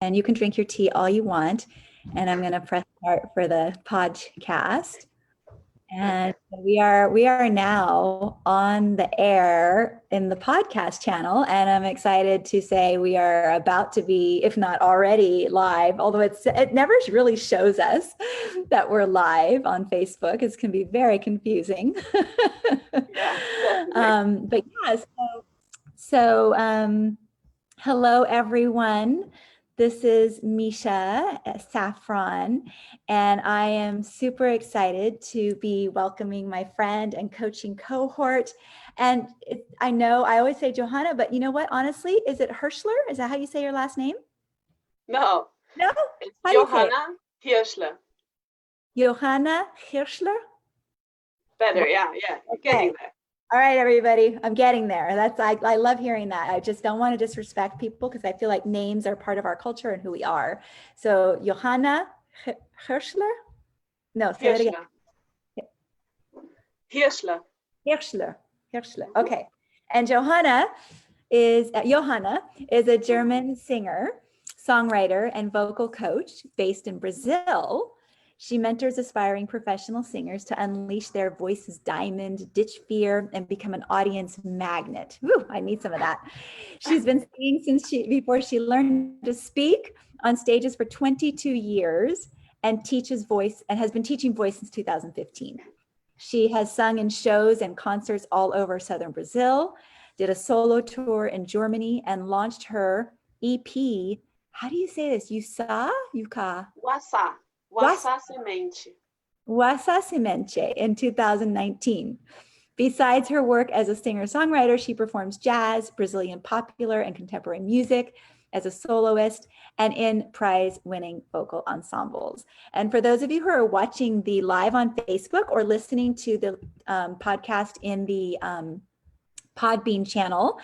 and you can drink your tea all you want. And I'm going to press start for the podcast. And we are now on the air in the podcast channel, and I'm excited to say we are about to be, if not already, live. Although it never really shows us that we're live on Facebook. It can be very confusing. Yeah, definitely. But yeah, so hello everyone. This is Misha Safran, and I am super excited to be welcoming my friend and coaching cohort. And I know I always say Johanna, but you know what? Honestly, is it Hirschler? Is that how you say your last name? No, No? it's How do you say it? Johanna Hirschler. Johanna Hirschler? Better, yeah, you're getting there. All right, everybody, I'm getting there. I love hearing that. I just don't want to disrespect people because I feel like names are part of our culture and who we are. So Johanna Hirschler? No, say that again. Hirschler. Hirschler. Okay. And Johanna is a German singer, songwriter, and vocal coach based in Brazil. She mentors aspiring professional singers to unleash their voice's diamond, ditch fear, and become an audience magnet. Woo, I need some of that. She's been singing before she learned to speak on stages for 22 years and has been teaching voice since 2015. She has sung in shows and concerts all over Southern Brazil, did a solo tour in Germany, and launched her EP. How do you say this? Uaçá Semente. Uaçá Semente in 2019. Besides her work as a singer-songwriter, she performs jazz, Brazilian popular, and contemporary music as a soloist and in prize-winning vocal ensembles. And for those of you who are watching the live on Facebook or listening to the podcast in the Podbean channel,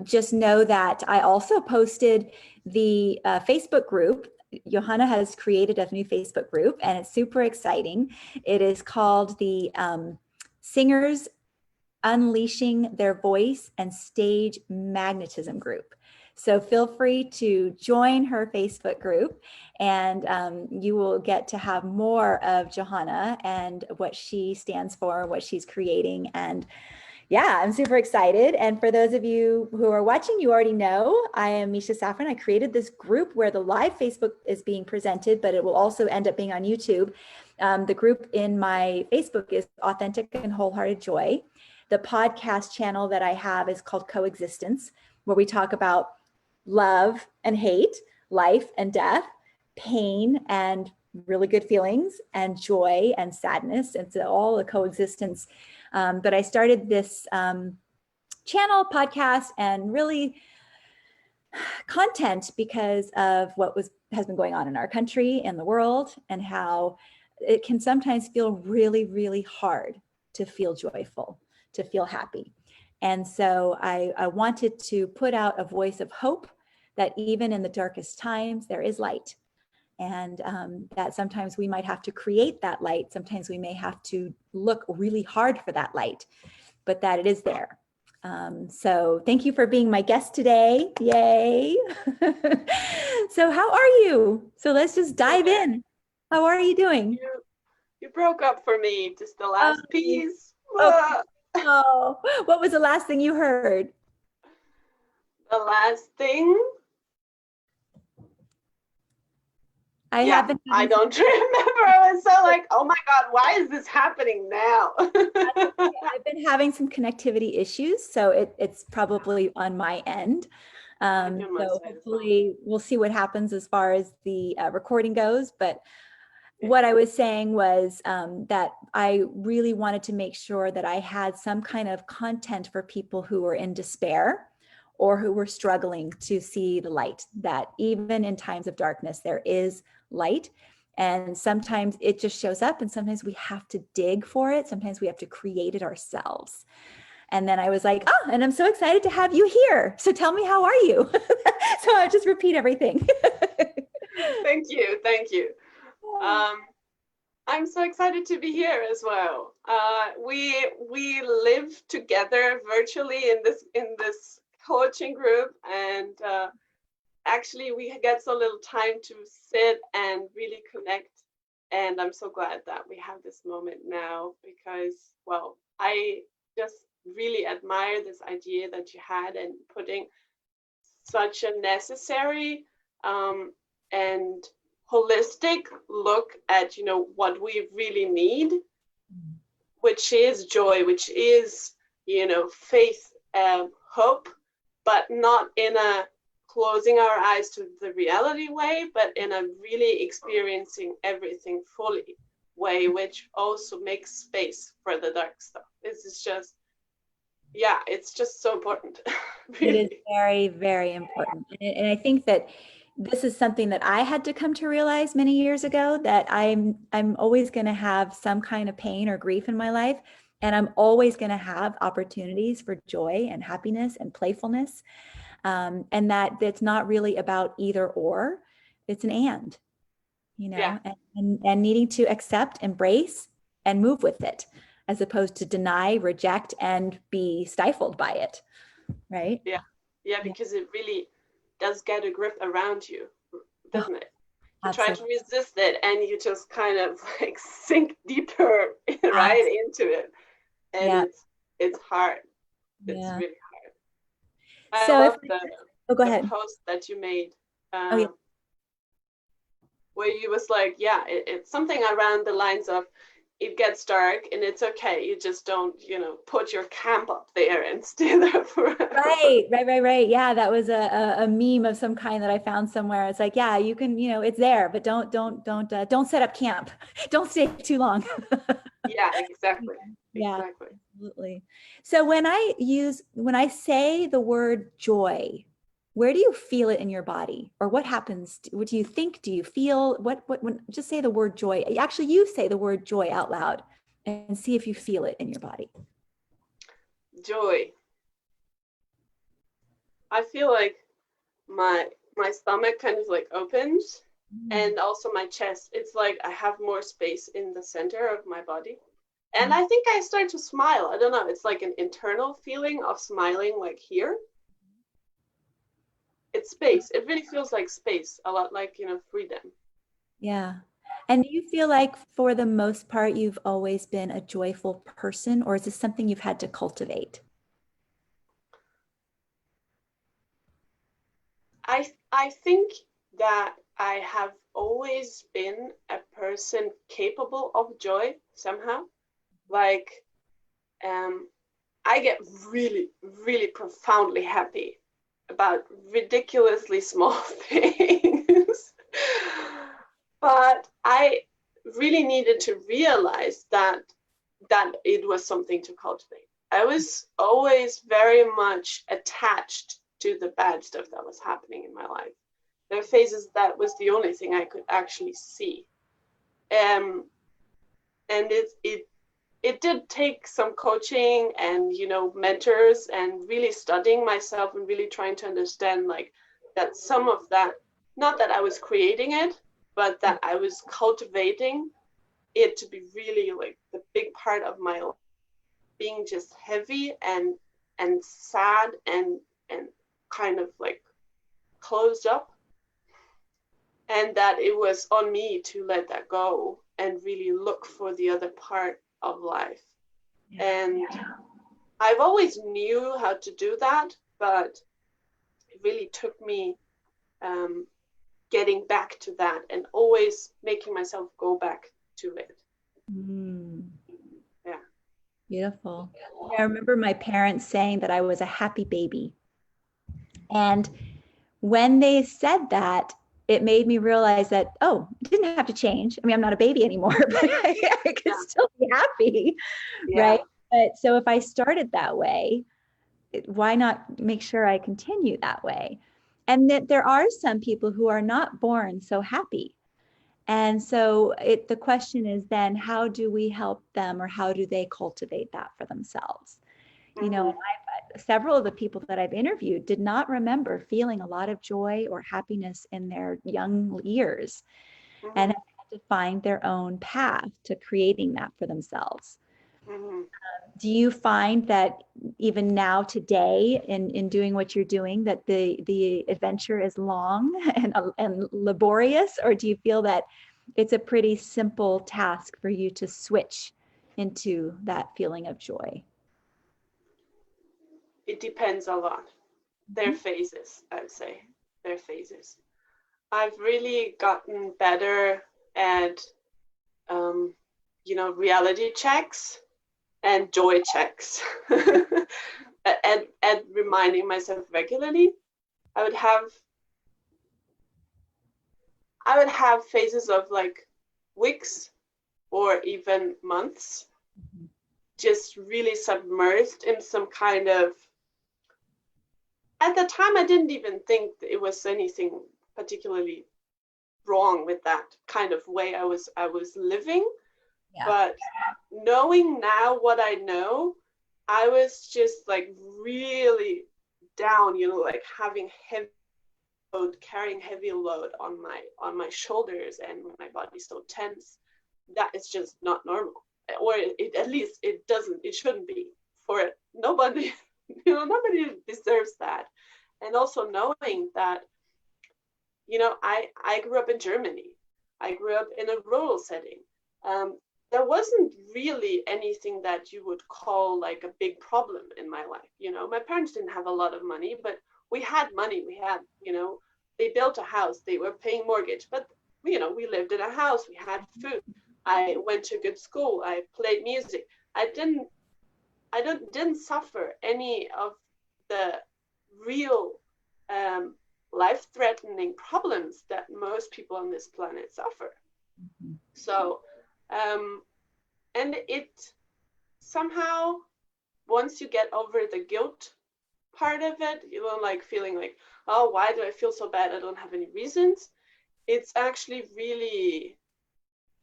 just know that I also posted the Facebook group. Johanna has created a new Facebook group, and it's super exciting. It is called the Singers Unleashing Their Voice and Stage Magnetism group. So feel free to join her Facebook group, and you will get to have more of Johanna and what she stands for, what she's creating. And yeah, I'm super excited. And for those of you who are watching, you already know I am Misha Safran. I created this group where the live Facebook is being presented, but it will also end up being on YouTube. The group in my Facebook is Authentic and Wholehearted Joy. The podcast channel that I have is called Coexistence, where we talk about love and hate, life and death, pain and really good feelings, and joy and sadness. It's all a coexistence. But I started this channel, podcast, and really content because of what has been going on in our country and the world, and how it can sometimes feel really, really hard to feel joyful, to feel happy. And so I wanted to put out a voice of hope that even in the darkest times, there is light. And that sometimes we might have to create that light. Sometimes we may have to look really hard for that light, but that it is there. So thank you for being my guest today. Yay. So how are you? So let's just dive in. How are you doing? You broke up for me, just the last piece. Oh, oh, what was the last thing you heard? The last thing? I don't remember. I was so like, oh my God, why is this happening now? I've been having some connectivity issues, so it's probably on my end. So hopefully we'll see what happens as far as the recording goes. But what I was saying was that I really wanted to make sure that I had some kind of content for people who were in despair or who were struggling to see the light, that even in times of darkness, there is light. And sometimes it just shows up, and sometimes we have to dig for it. Sometimes we have to create it ourselves. And then I was like, oh, and I'm so excited to have you here. So tell me, how are you? So I just repeat everything. Thank you. Thank you. I'm so excited to be here as well. We live together virtually in this coaching group, and actually we get so little time to sit and really connect. And I'm so glad that we have this moment now, because, well, I just really admire this idea that you had, and putting such a necessary and holistic look at, what we really need, which is joy, which is, faith, hope, but not in a closing our eyes to the reality way, but in a really experiencing everything fully way, which also makes space for the dark stuff. This is just, yeah, it's just so important. Really. It is very, very important. And I think that this is something that I had to come to realize many years ago, that I'm always going to have some kind of pain or grief in my life. And I'm always going to have opportunities for joy and happiness and playfulness. And that it's not really about either or, it's an and, Yeah. and needing to accept, embrace, and move with it, as opposed to deny, reject, and be stifled by it. Right? Yeah, because it really does get a grip around you, doesn't it? You try to resist it, and you just kind of like sink deeper, right, into it. And it's hard. It's really hard. I love the post that you made, where you was like, it's something around the lines of, it gets dark and it's okay. You just don't, put your camp up there and stay there forever. Right. Yeah, that was a meme of some kind that I found somewhere. It's like, yeah, you can, it's there, but don't set up camp. Don't stay too long. Yeah, exactly. Yeah, exactly. Absolutely. So when I say the word joy, where do you feel it in your body, or what happens? What do you think? Do you feel when just say the word joy? Actually, you say the word joy out loud and see if you feel it in your body. Joy. I feel like my stomach kind of like opens, and also my chest. It's like I have more space in the center of my body. And I think I start to smile. I don't know. It's like an internal feeling of smiling, like here. It's space. It really feels like space, a lot like, freedom. Yeah. And do you feel like for the most part, you've always been a joyful person, or is this something you've had to cultivate? I think that I have always been a person capable of joy somehow. Like, I get really, really profoundly happy about ridiculously small things. But I really needed to realize that it was something to cultivate. I was always very much attached to the bad stuff that was happening in my life. There were phases that was the only thing I could actually see. And it did take some coaching and, mentors, and really studying myself and really trying to understand, like, that some of that, not that I was creating it, but that I was cultivating it to be really like the big part of my life, being just heavy and sad and kind of like closed up, and that it was on me to let that go and really look for the other part of life. And I've always knew how to do that, but it really took me getting back to that and always making myself go back to it. Yeah. Beautiful. I remember my parents saying that I was a happy baby. And when they said that, it made me realize that, it didn't have to change. I mean, I'm not a baby anymore, but I can still be happy, right? But so if I started that way, why not make sure I continue that way? And that there are some people who are not born so happy. And so the question is then, how do we help them, or how do they cultivate that for themselves? Several of the people that I've interviewed did not remember feeling a lot of joy or happiness in their young years, and have had to find their own path to creating that for themselves. Mhm. Do you find that even now today in doing what you're doing, that the adventure is long and laborious, or do you feel that it's a pretty simple task for you to switch into that feeling of joy? It depends a lot. They're phases, I'd say. They're phases. I've really gotten better at, reality checks and joy checks, and reminding myself regularly. I would have phases of like weeks or even months, just really submerged in some kind of. At the time, I didn't even think it was anything particularly wrong with that kind of way I was living. Yeah. But knowing now what I know, I was just like really down, like having heavy load, carrying heavy load on my shoulders, and my body's so tense. That is just not normal, or at least it shouldn't be for it. Nobody, nobody deserves that. And also knowing that, I grew up in Germany. I grew up in a rural setting. There wasn't really anything that you would call like a big problem in my life. My parents didn't have a lot of money, but we had money. We had, they built a house, they were paying mortgage, but we lived in a house, we had food. I went to a good school, I played music. I didn't suffer any of the real life-threatening problems that most people on this planet suffer. So, and it somehow, once you get over the guilt part of it, like feeling like, oh, why do I feel so bad? I don't have any reasons. It's actually really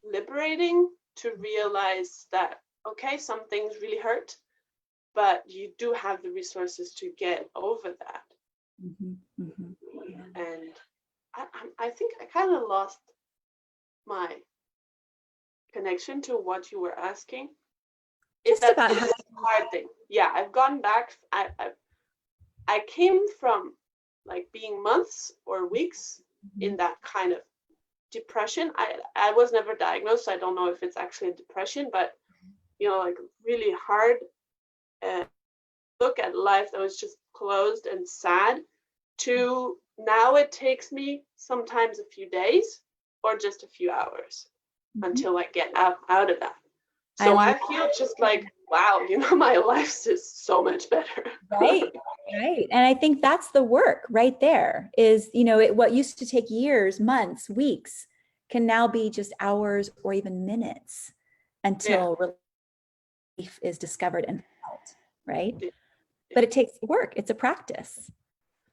liberating to realize that, okay, some things really hurt, but you do have the resources to get over that. And I think I kind of lost my connection to what you were asking. Just about It's a hard thing. Yeah, I've gone back. I came from like being months or weeks in that kind of depression. I was never diagnosed, so I don't know if it's actually a depression, but like really hard look at life that was just closed and sad, to now it takes me sometimes a few days or just a few hours until I get out of that. So I feel just like, wow, my life's just so much better. Right. And I think that's the work right there is, what used to take years, months, weeks can now be just hours or even minutes until relief is discovered and felt, right? But it takes work. It's a practice.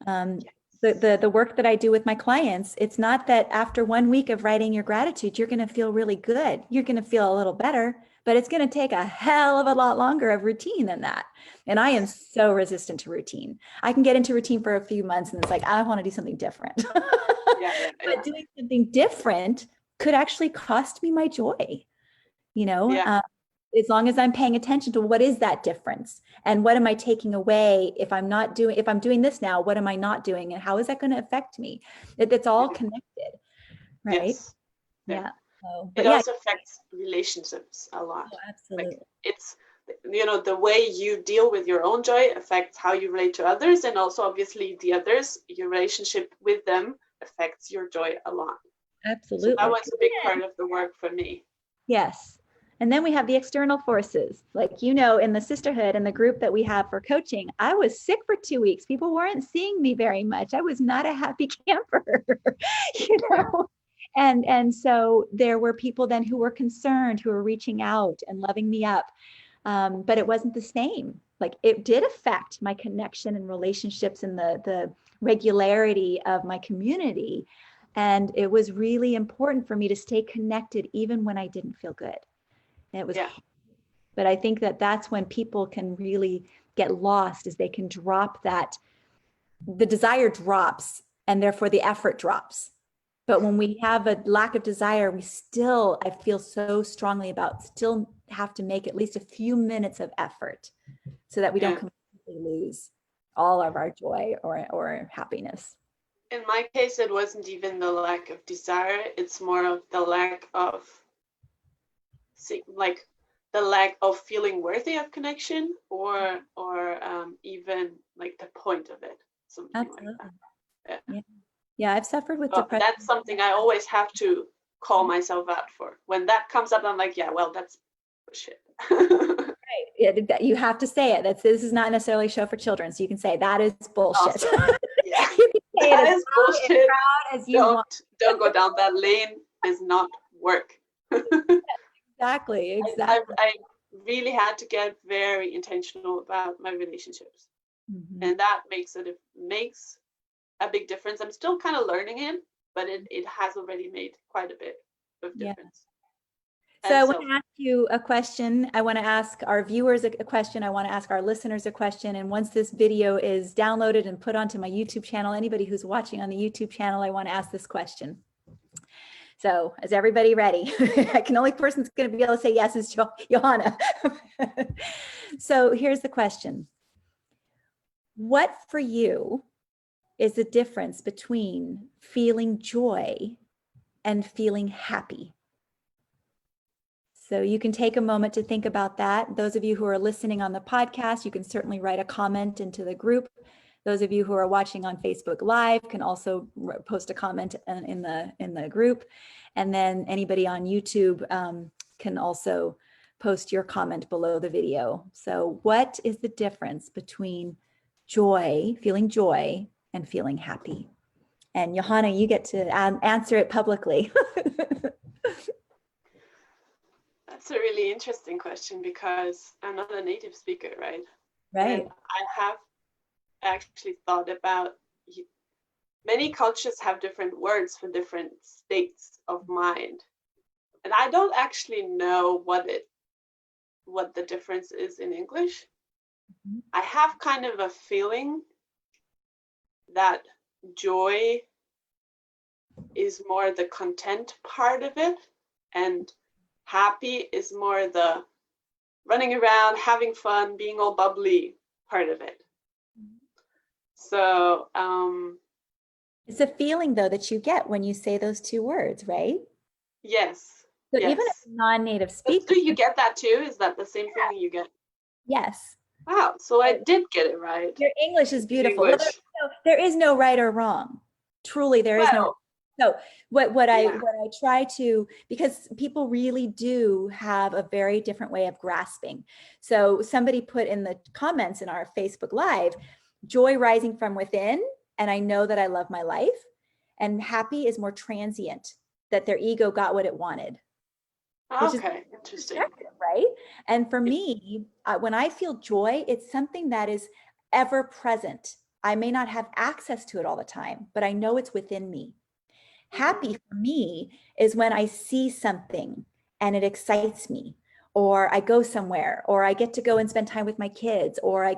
The work that I do with my clients, it's not that after 1 week of writing your gratitude, you're going to feel really good. You're going to feel a little better, but it's going to take a hell of a lot longer of routine than that. And I am so resistant to routine. I can get into routine for a few months and it's like, I want to do something different. But doing something different could actually cost me my joy, as long as I'm paying attention to what is that difference and what am I taking away if I'm doing this now, what am I not doing and how is that going to affect me? It's all connected, right? Yes. Yeah. It also affects relationships a lot. Oh, absolutely. Like it's, the way you deal with your own joy affects how you relate to others, and also obviously your relationship with them affects your joy a lot. Absolutely. So that was a big part of the work for me. Yes. And then we have the external forces. Like, in the sisterhood and the group that we have for coaching, I was sick for 2 weeks. People weren't seeing me very much. I was not a happy camper, And so there were people then who were concerned, who were reaching out and loving me up. But it wasn't the same. Like, it did affect my connection and relationships and the regularity of my community. And it was really important for me to stay connected even when I didn't feel good. And it was, but I think that that's when people can really get lost, is they can drop that, the desire drops and therefore the effort drops. But when we have a lack of desire, we still, I feel so strongly about, still have to make at least a few minutes of effort so that we don't completely lose all of our joy or happiness. In my case, it wasn't even the lack of desire. It's more of the lack of, like, the lack of feeling worthy of connection, or even like the point of it, something Absolutely. like that. Yeah. Yeah, I've suffered with depression. That's something I always have to call myself out for. When that comes up, I'm like, yeah, well, that's bullshit. Right. Yeah, you have to say it. This is not necessarily a show for children, so you can say that is bullshit. Awesome. Yeah, you can say that it is bullshit. as you want. Don't go down that lane. Does not work. Exactly. I really had to get very intentional about my relationships, and that makes a big difference. I'm still kind of learning it, but it has already made quite a bit of difference. So I want to ask you a question. I want to ask our viewers a question. I want to ask our listeners a question. And once this video is downloaded and put onto my YouTube channel, anybody who's watching on the YouTube channel, I want to ask this question. So is everybody ready? Only person that's going to be able to say yes is Johanna. So here's the question. What for you is the difference between feeling joy and feeling happy? So you can take a moment to think about that. Those of you who are listening on the podcast, you can certainly write a comment into the group. Those of you who are watching on Facebook Live can also post a comment in the group. And then anybody on YouTube can also post your comment below the video. So what is the difference between joy, feeling joy, and feeling happy? And Johanna, you get to answer it publicly. That's a really interesting question, because I'm not a native speaker, right? Right. And I have actually thought about, many cultures have different words for different states of mind. And I don't actually know what the difference is in English. I have kind of a feeling that joy is more the content part of it, and happy is more the running around, having fun, being all bubbly part of it. So it's a feeling though that you get when you say those two words, right? Yes. So yes. even as a non-native speaker. Do you get that too? Is that the same feeling you get? Yes. Wow, so I did get it right. Your English is beautiful. English. Well, there is no right or wrong. Truly, there is no. So what I try to, because people really do have a very different way of grasping. So somebody put in the comments in our Facebook Live, joy rising from within, and I know that I love my life, and happy is more transient, that their ego got what it wanted. Okay, interesting. Right? And for me, when I feel joy, it's something that is ever present. I may not have access to it all the time, but I know it's within me. Happy for me is when I see something and it excites me, or I go somewhere, or I get to go and spend time with my kids, or I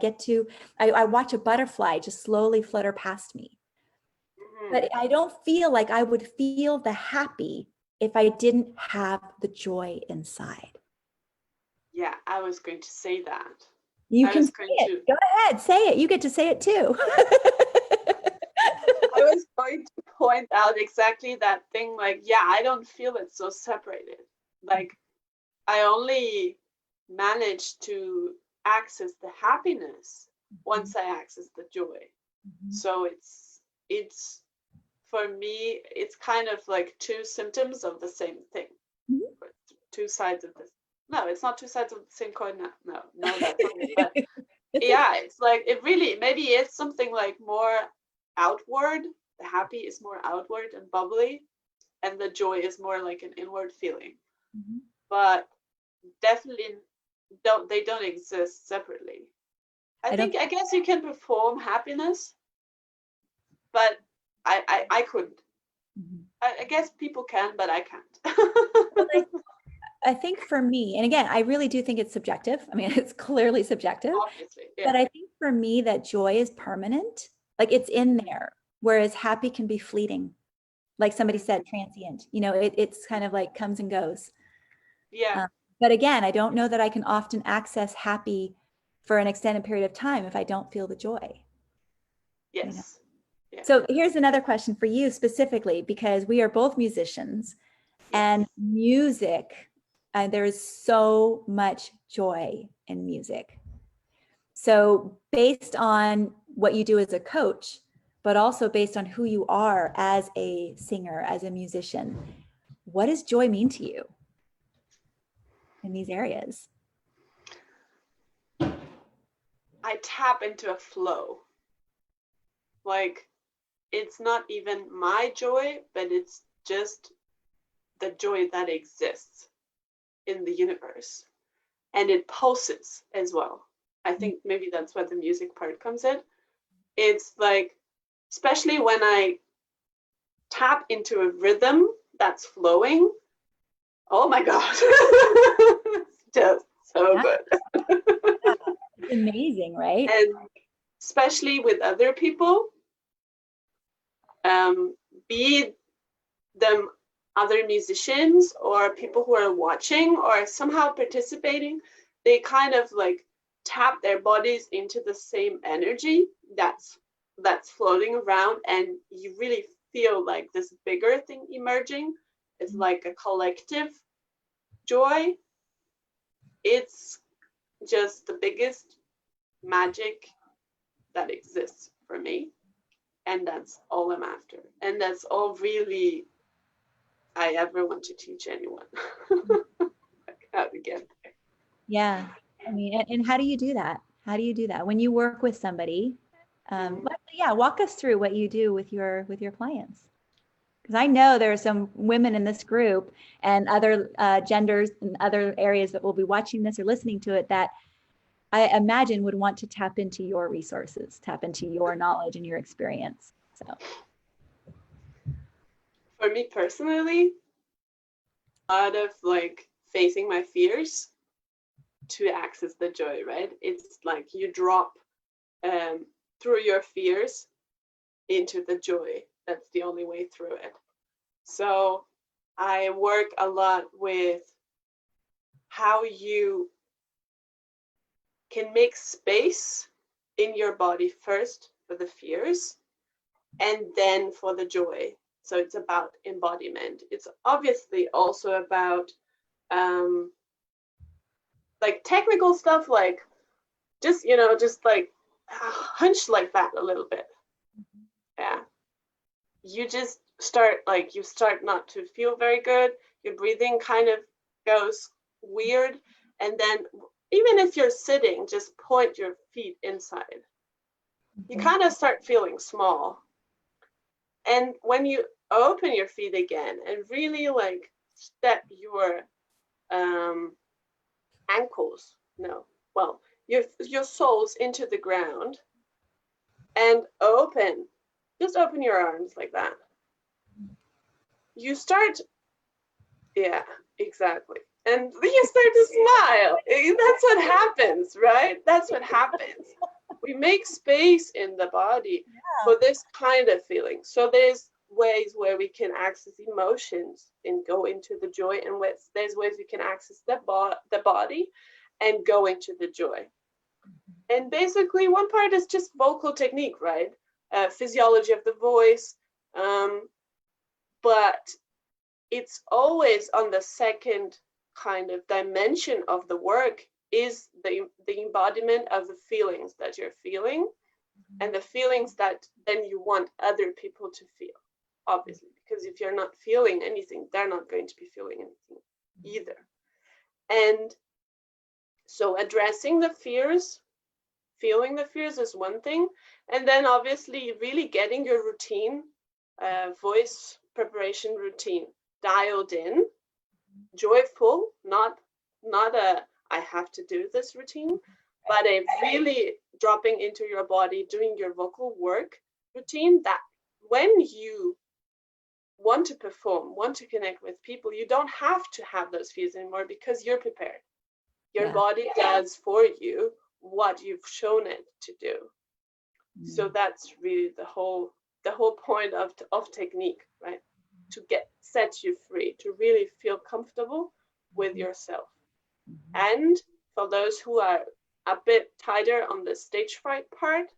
watch a butterfly just slowly flutter past me. But I don't feel like I would feel the happy if I didn't have the joy inside. Yeah, I was going to say that. You can say it. Go ahead, say it. You get to say it too. I was going to point out exactly that thing, like, yeah, I don't feel it so separated. Like, I only manage to access the happiness once I access the joy. So it's for me, it's kind of like two symptoms of the same thing. Two sides of this. No, it's not two sides of the same coin. No, that's not it. But yeah, it's like, it really, maybe it's something like more outward. The happy is more outward and bubbly, and the joy is more like an inward feeling. But definitely they don't exist separately. I guess you can perform happiness, but I couldn't. I guess people can, but I can't. I think for me, and again, I really do think it's subjective. I mean, it's clearly subjective. Obviously, yeah. But I think for me that joy is permanent, like it's in there, whereas happy can be fleeting. like somebody said, transient. You know, it's kind of like comes and goes. Yeah. But again, I don't know that I can often access happy for an extended period of time if I don't feel the joy. Yes. You know? Yeah. So here's another question for you specifically, because we are both musicians, and music, there is so much joy in music. So based on what you do as a coach, but also based on who you are as a singer, as a musician, what does joy mean to you in these areas? I tap into a flow. Like, it's not even my joy, but it's just the joy that exists in the universe. And it pulses as well. I think maybe that's where the music part comes in. It's like, especially when I tap into a rhythm that's flowing, oh my God, it's just so good. It's amazing, right? And especially with other people, be them other musicians or people who are watching or somehow participating, they kind of like tap their bodies into the same energy that's floating around, and you really feel like this bigger thing emerging. It's like a collective joy. It's just the biggest magic that exists for me, and that's all I'm after, and that's all really I ever want to teach anyone. How to get there. Yeah. I mean, and how do you do that? How do you do that when you work with somebody? Yeah, walk us through what you do with your clients. Because I know there are some women in this group and other genders and other areas that will be watching this or listening to it that I imagine would want to tap into your resources, tap into your knowledge and your experience. So For me personally, out of like facing my fears to access the joy, right? It's like you drop through your fears into the joy. That's the only way through it. So I work a lot with how you can make space in your body first for the fears and then for the joy. So it's about embodiment. It's obviously also about like technical stuff, like just like hunch like that a little bit. Yeah, you just start not to feel very good. Your breathing kind of goes weird, and then even if you're sitting, just point your feet inside. You kind of start feeling small, and when you open your feet again and really like step your ankles, no, well, your soles into the ground and just open your arms like that. You start, yeah, exactly. And you start to smile. That's what happens, right? That's what happens. We make space in the body for this kind of feeling. So there's ways where we can access emotions and go into the joy, and there's ways we can access the body and go into the joy. And basically one part is just vocal technique, right? Physiology of the voice. But it's always on the second kind of dimension of the work is the embodiment of the feelings that you're feeling and the feelings that then you want other people to feel, obviously, because if you're not feeling anything, they're not going to be feeling anything either. And so addressing the fears, feeling the fears is one thing, and then obviously really getting your routine, voice preparation routine dialed in, joyful, not a I have to do this routine, but a really dropping into your body, doing your vocal work routine, that when you want to perform, want to connect with people, you don't have to have those fears anymore because you're prepared. Your body does for you what you've shown it to do. So that's really the whole point of technique, right? set you free, to really feel comfortable with yourself. And for those who are a bit tighter on the stage fright part,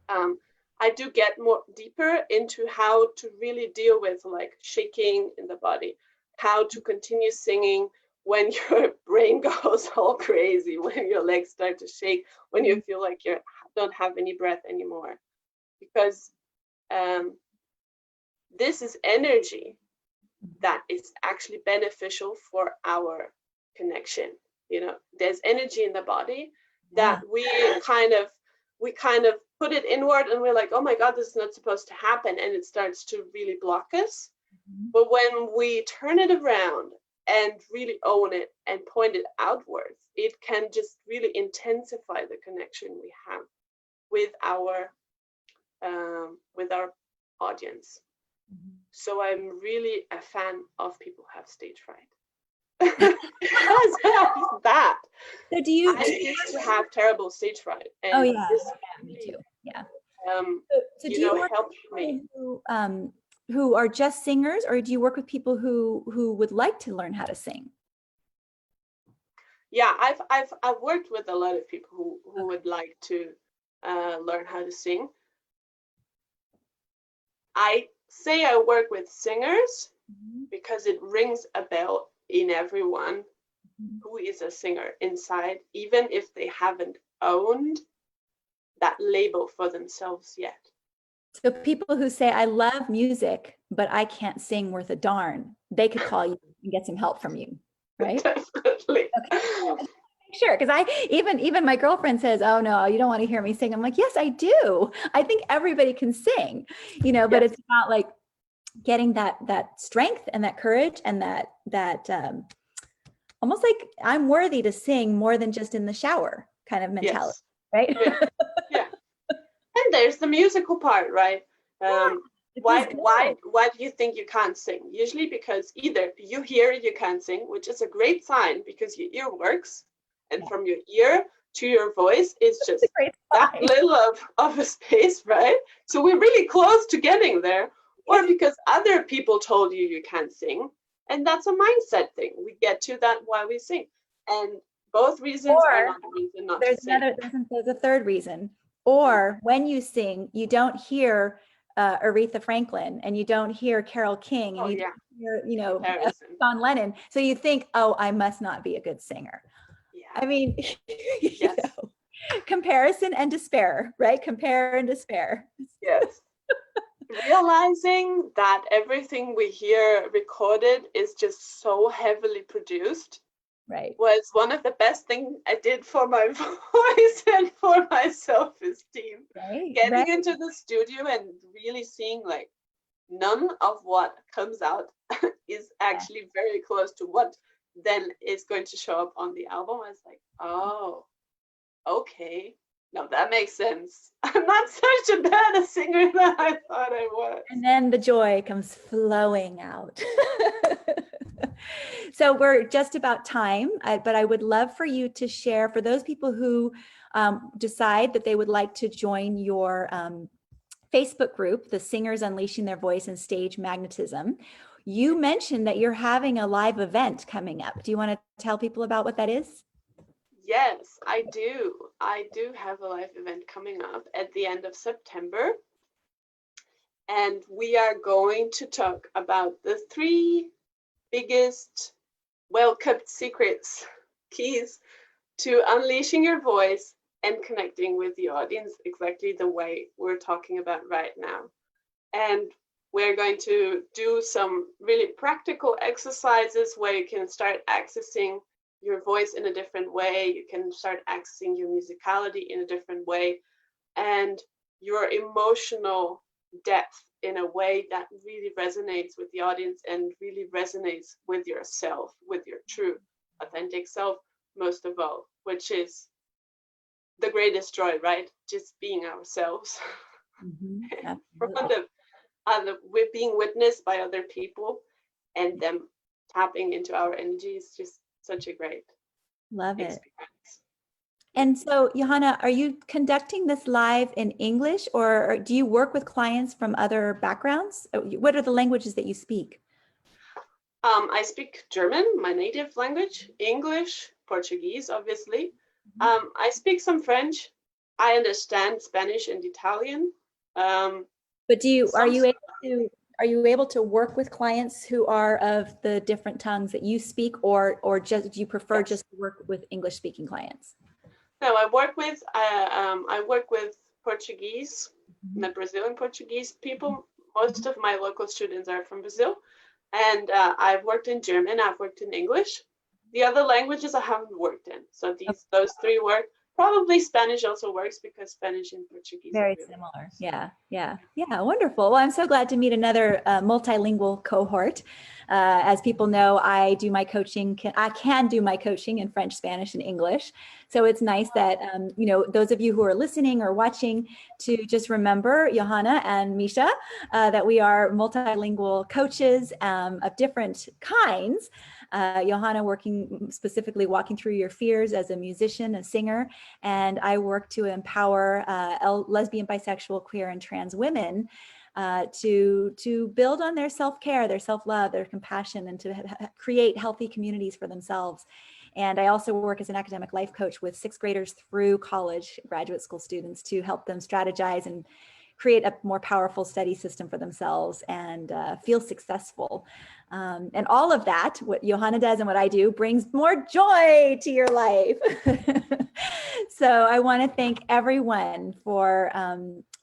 I do get more deeper into how to really deal with like shaking in the body, how to continue singing when your brain goes all crazy, when your legs start to shake, when you feel like you don't have any breath anymore. Because this is energy that is actually beneficial for our connection. You know, there's energy in the body that we kind of put it inward, and we're like, oh my God, this is not supposed to happen, and it starts to really block us. But when we turn it around and really own it and point it outwards, it can just really intensify the connection we have with our audience. So I'm really a fan of people who have stage fright. Because of that. So do you? I used to have terrible stage fright. And Oh yeah, this me too. Yeah. So you do you know, work helped with me. people who are just singers, or do you work with people who would like to learn how to sing? Yeah, I've worked with a lot of people who would like to learn how to sing. I say I work with singers because it rings a bell in everyone who is a singer inside, even if they haven't owned that label for themselves yet. So people who say, I love music, but I can't sing worth a darn, they could call you and get some help from you, right? Definitely. Okay. Sure, because even my girlfriend says, oh no, you don't want to hear me sing. I'm like, yes, I do. I think everybody can sing, you know, but it's about like getting that strength and that courage and that almost like I'm worthy to sing more than just in the shower kind of mentality, right? Yeah. And there's the musical part, right? Why do you think you can't sing? Usually because either you hear you can't sing, which is a great sign because your ear works, and from your ear to your voice is just that little of a space, right? So we're really close to getting there. Or because other people told you can't sing, and that's a mindset thing. We get to that while we sing, and both reasons are not a reason not to sing. There's a third reason. Or when you sing, you don't hear Aretha Franklin, and you don't hear Carole King, and don't hear, you know, John Lennon. So you think, oh, I must not be a good singer. Yeah. I mean, you know, comparison and despair, right? Compare and despair. Yes. Realizing that everything we hear recorded is just so heavily produced, right, was one of the best things I did for my voice and for my self-esteem. Right, Getting into the studio and really seeing like none of what comes out is actually very close to what then is going to show up on the album. I was like, oh, okay. No, that makes sense. I'm not such a bad singer that I thought I was. And then the joy comes flowing out. So we're just about time, but I would love for you to share, for those people who decide that they would like to join your Facebook group, the Singers Unleashing Their Voice and Stage Magnetism. You mentioned that you're having a live event coming up. Do you want to tell people about what that is? Yes, I do. I do have a live event coming up at the end of September. And we are going to talk about the 3 biggest, well-kept secrets, keys to unleashing your voice and connecting with the audience exactly the way we're talking about right now. And we're going to do some really practical exercises where you can start accessing your voice in a different way. You can start accessing your musicality in a different way, and your emotional depth in a way that really resonates with the audience and really resonates with yourself, with your true, authentic self, most of all, which is the greatest joy, right? Just being ourselves. We're being witnessed by other people and them tapping into our energy is just such a great experience. And so, Johanna, are you conducting this live in English, or do you work with clients from other backgrounds? What are the languages that you speak? I speak German, my native language, English, Portuguese, obviously. I speak some French. I understand Spanish and Italian. But are you able to work with clients who are of the different tongues that you speak, or just do you prefer Yes. just to work with English speaking clients? No, I work with Portuguese, the Brazilian Portuguese people. Most of my local students are from Brazil, and I've worked in German. I've worked in English. The other languages I haven't worked in. So those three work. Probably Spanish also works because Spanish and Portuguese Very are really similar. Yeah. Wonderful. Well, I'm so glad to meet another multilingual cohort. As people know, I do my coaching. I can do my coaching in French, Spanish, and English. So it's nice that those of you who are listening or watching to just remember Johanna and Misha, that we are multilingual coaches of different kinds. Johanna specifically walking through your fears as a musician, a singer, and I work to empower lesbian, bisexual, queer, and trans women to build on their self-care, their self-love, their compassion, and to create healthy communities for themselves. And I also work as an academic life coach with sixth graders through college, graduate school students, to help them strategize and create a more powerful study system for themselves and feel successful. And all of that, what Johanna does and what I do, brings more joy to your life. So I want to thank everyone for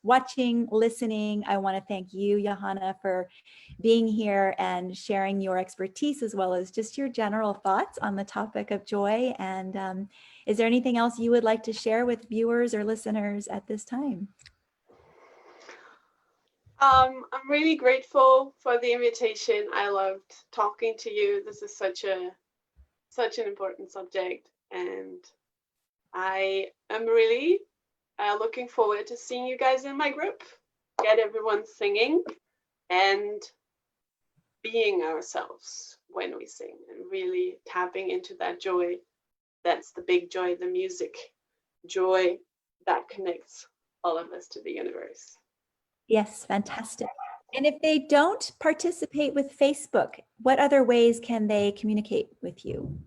watching, listening. I want to thank you, Johanna, for being here and sharing your expertise, as well as just your general thoughts on the topic of joy. And is there anything else you would like to share with viewers or listeners at this time? I'm really grateful for the invitation. I loved talking to you. This is such an important subject, and I am really looking forward to seeing you guys in my group. Get everyone singing and being ourselves when we sing, and really tapping into that joy. That's the big joy, the music joy that connects all of us to the universe. Yes, fantastic. And if they don't participate with Facebook, what other ways can they communicate with you?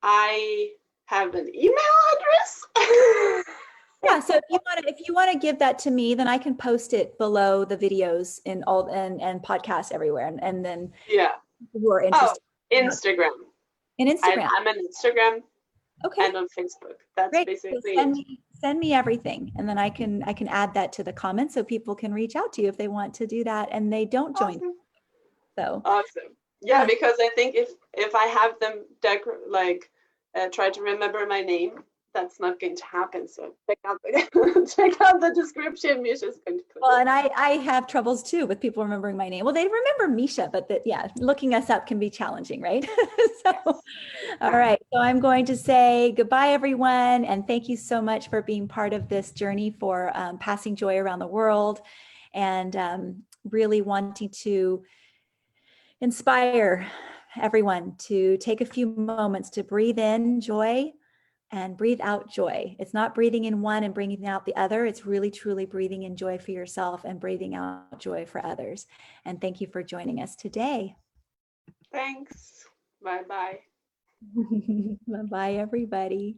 I have an email address. Yeah, so if you want to give that to me, then I can post it below the videos in all and podcasts everywhere, and then Yeah. who are interested. Instagram. In Instagram. I'm on Instagram. Okay. And on Facebook. That's Great. basically So it. send me everything, and then I can add that to the comments so people can reach out to you if they want to do that and they don't join. Awesome. So awesome. Yeah, because I think if I have them try to remember my name, that's not going to happen. So check out the description. Misha's going to put well, it. and I have troubles too with people remembering my name. Well, they remember Misha, but looking us up can be challenging, right? So, Yes. All right. So I'm going to say goodbye, everyone, and thank you so much for being part of this journey for passing joy around the world, and really wanting to inspire everyone to take a few moments to breathe in joy and breathe out joy. It's not breathing in one and bringing out the other. It's really, truly breathing in joy for yourself and breathing out joy for others. And thank you for joining us today. Thanks. Bye-bye. Bye-bye, everybody.